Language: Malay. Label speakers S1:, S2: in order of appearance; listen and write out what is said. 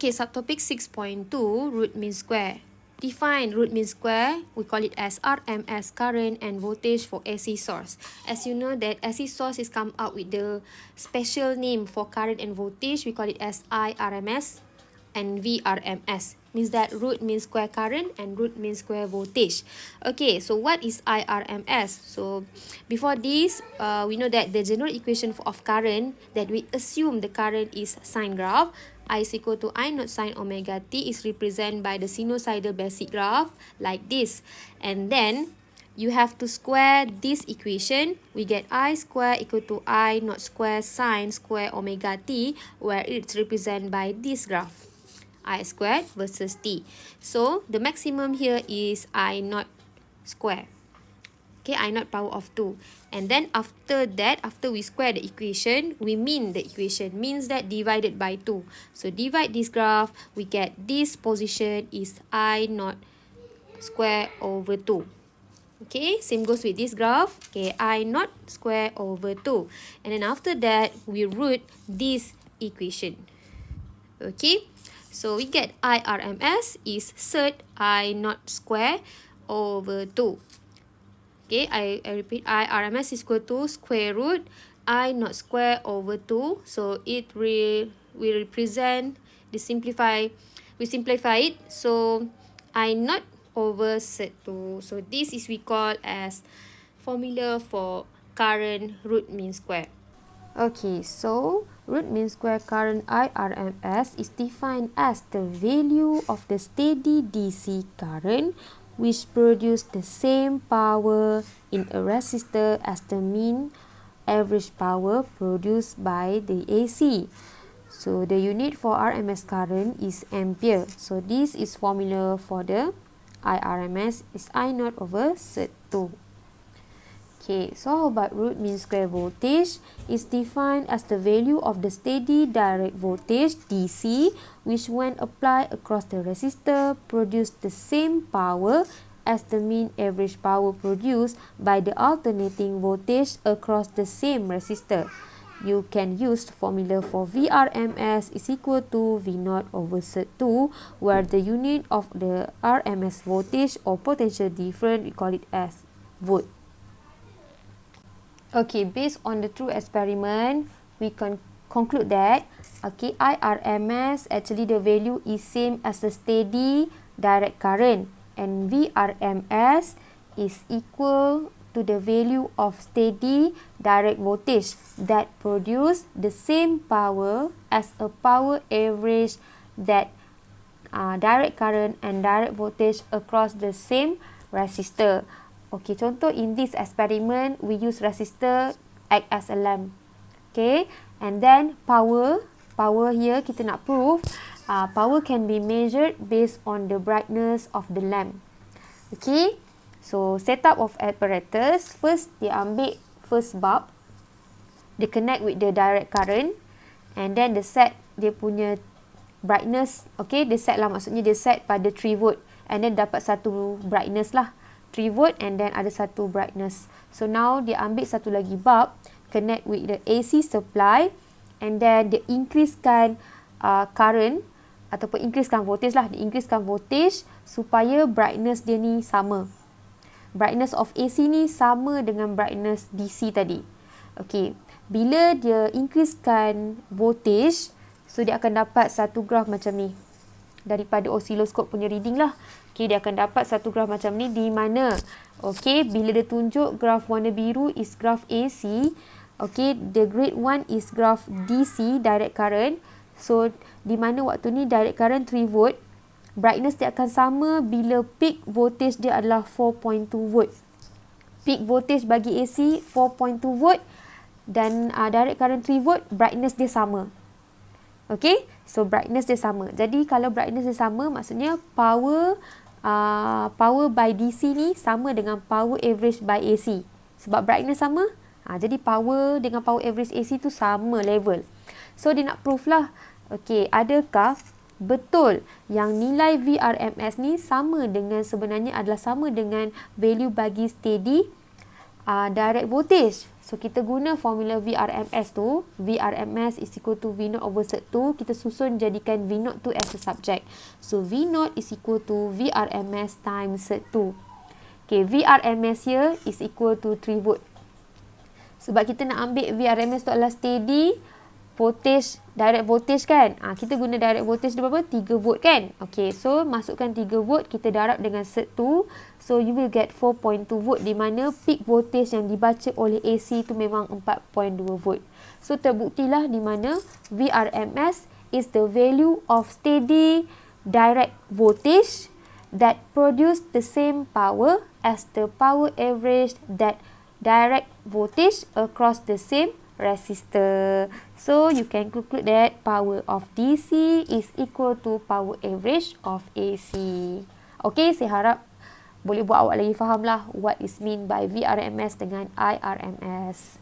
S1: Okay, subtopic 6.2, root mean square. Define root mean square. We call it as RMS, current and voltage for AC source. As you know that AC source is come out with the special name for current and voltage. We call it as IRMS and VRMS. Means that root means square current and root means square voltage. Okay, so what is IRMS? So before this, we know that the general equation of current, that we assume the current is sine graph. I is equal to I naught sine omega t is represented by the sinusoidal basic graph like this. And then you have to square this equation. We get I square equal to I naught square sine square omega t, where it's represented by this graph. I squared versus t. So the maximum here is I naught square. Okay, I naught power of 2. And then after that, after we square the equation, we mean the equation. Means that divided by 2. So divide this graph, we get this position is I naught square over 2. Okay, same goes with this graph. Okay, I naught square over 2. And then after that, we root this equation. Okay, so we get IRMS is cert I naught square over 2. Okay, I repeat, IRMS is equal to square root I naught square over 2. So it will represent, we simplify it. So I naught over cert 2. So this is we call as formula for current root mean square. Okay, so root mean square current IRMS is defined as the value of the steady DC current which produce the same power in a resistor as the mean average power produced by the AC. So the unit for RMS current is ampere. So this is formula for the IRMS is I naught over cert 2. Okay, so how about root mean square voltage? Is defined as the value of the steady direct voltage DC which when applied across the resistor produce the same power as the mean average power produced by the alternating voltage across the same resistor. You can use the formula for VRMS is equal to V0 over cert 2, where the unit of the RMS voltage or potential difference, we call it as volt. Okay, based on the true experiment, we can conclude that okay, IRMS actually the value is same as the steady direct current, and VRMS is equal to the value of steady direct voltage that produce the same power as a power average that direct current and direct voltage across the same resistor. Okay, contoh in this experiment, we use resistor act as a lamp. Okay, and then power here kita nak prove power can be measured based on the brightness of the lamp. Okay, so setup of apparatus, first dia ambil first bulb, dia connect with the direct current, and then dia set dia punya brightness. Okay, dia set lah, maksudnya dia set pada 3 volt, and then dapat satu brightness lah, 3 volt, and then ada satu brightness. So now dia ambil satu lagi bulb, connect with the AC supply, and then dia increasekan current ataupun increasekan voltage lah. Dia increasekan voltage supaya brightness dia ni sama. Brightness of AC ni sama dengan brightness DC tadi. Okay, bila dia increasekan voltage, so dia akan dapat satu graf macam ni. Daripada osiloskop punya reading lah. Okay, dia akan dapat satu graf macam ni di mana, okay, bila dia tunjuk graf warna biru is graf AC, okay, the grade 1 is graf DC, direct current. So, di mana waktu ni direct current 3 volt, brightness dia akan sama bila peak voltage dia adalah 4.2 volt. Peak voltage bagi AC 4.2 volt dan direct current 3 volt, brightness dia sama. Okay, so brightness dia sama. Jadi kalau brightness dia sama, maksudnya power by DC ni sama dengan power average by AC. Sebab brightness sama, jadi power dengan power average AC tu sama level. So dia nak proof lah, okay, adakah betul yang nilai VRMS ni sama dengan, sebenarnya adalah sama dengan value bagi steady direct voltage. So kita guna formula VRMS tu. VRMS is equal to V0 over Z2. Kita susun jadikan V0 tu as a subject. So V0 is equal to VRMS times Z2. Okay, VRMS here is equal to 3 volt. Sebab kita nak ambil VRMS tu adalah steady voltage, direct voltage kan. Kita guna direct voltage dia berapa? 3 volt kan. Okay, so masukkan 3 volt, kita darab dengan set 2. So you will get 4.2 volt di mana peak voltage yang dibaca oleh AC tu memang 4.2 volt. So terbuktilah di mana VRMS is the value of steady direct voltage that produce the same power as the power average that direct voltage across the same resistor. So you can conclude that power of DC is equal to power average of AC. Okay, saya harap boleh buat awak lagi faham lah what is mean by VRMS dengan IRMS.